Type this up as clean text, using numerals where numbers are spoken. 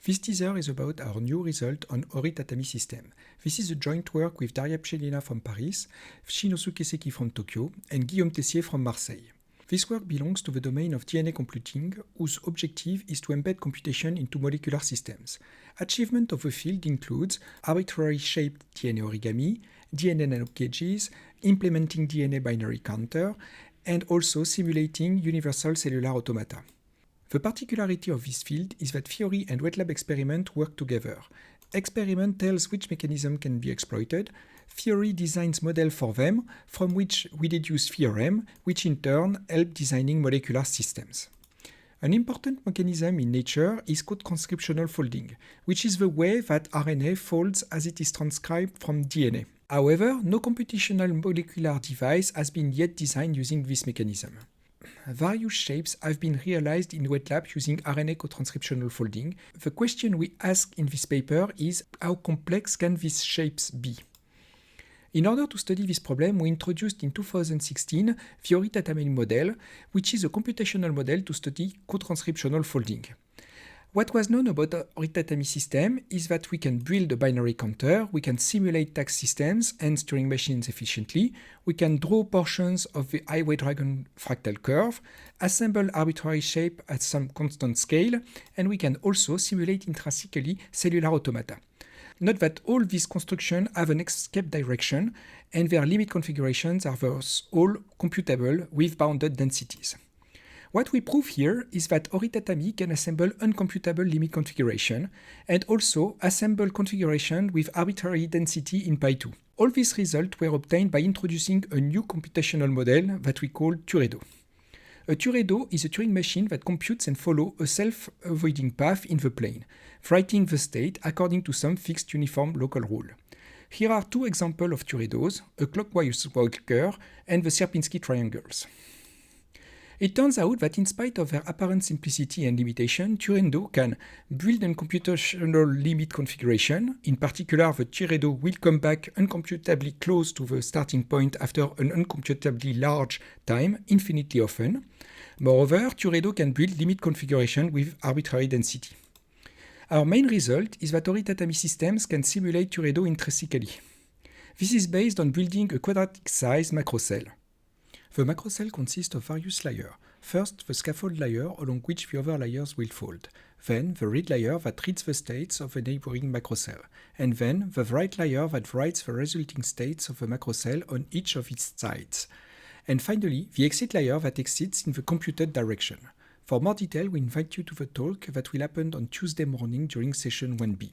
This teaser is about our new result on Ori Tatami system. This is a joint work with Daria Pchelina from Paris, Shinosuke Seki from Tokyo, and Guillaume Tessier from Marseille. This work belongs to the domain of DNA computing, whose objective is to embed computation into molecular systems. Achievement of the field includes arbitrary shaped DNA origami, DNA nanocages, implementing DNA binary counter, and also simulating universal cellular automata. The particularity of this field is that theory and wet lab experiment work together. Experiment tells which mechanism can be exploited, theory designs model for them, from which we deduce theorem, which in turn help designing molecular systems. An important mechanism in nature is called transcriptional folding, which is the way that RNA folds as it is transcribed from DNA. However, no computational molecular device has been yet designed using this mechanism. Various shapes have been realized in wet lab using RNA co-transcriptional folding. The question we ask in this paper is how complex can these shapes be? In order to study this problem, we introduced in 2016 the Ori Tatami model, which is a computational model to study co-transcriptional folding. What was known about the Ori Tatami system is that we can build a binary counter, we can simulate task systems and Turing machines efficiently, we can draw portions of the highway dragon fractal curve, assemble arbitrary shape at some constant scale, and we can also simulate intrinsically cellular automata. Note that all these constructions have an escape direction, and their limit configurations are thus all computable with bounded densities. What we prove here is that Ori Tatami can assemble uncomputable limit configuration and also assemble configuration with arbitrary density in Pi2. All these results were obtained by introducing a new computational model that we call Turedo. A Turedo is a Turing machine that computes and follows a self-avoiding path in the plane, writing the state according to some fixed uniform local rule. Here are two examples of Turedos, a clockwise walker and the Sierpinski triangles. It turns out that in spite of their apparent simplicity and limitation, Turedo can build a computational limit configuration. In particular, the Turedo will come back uncomputably close to the starting point after an uncomputably large time, infinitely often. Moreover, Turedo can build limit configuration with arbitrary density. Our main result is that Ori Tatami systems can simulate Turedo intrinsically. This is based on building a quadratic-sized macrocell. The macrocell consists of various layers. First, the scaffold layer along which the other layers will fold. Then, the read layer that reads the states of the neighboring macrocell. And then, the write layer that writes the resulting states of the macrocell on each of its sides. And finally, the exit layer that exits in the computed direction. For more detail, we invite you to the talk that will happen on Tuesday morning during session 1B.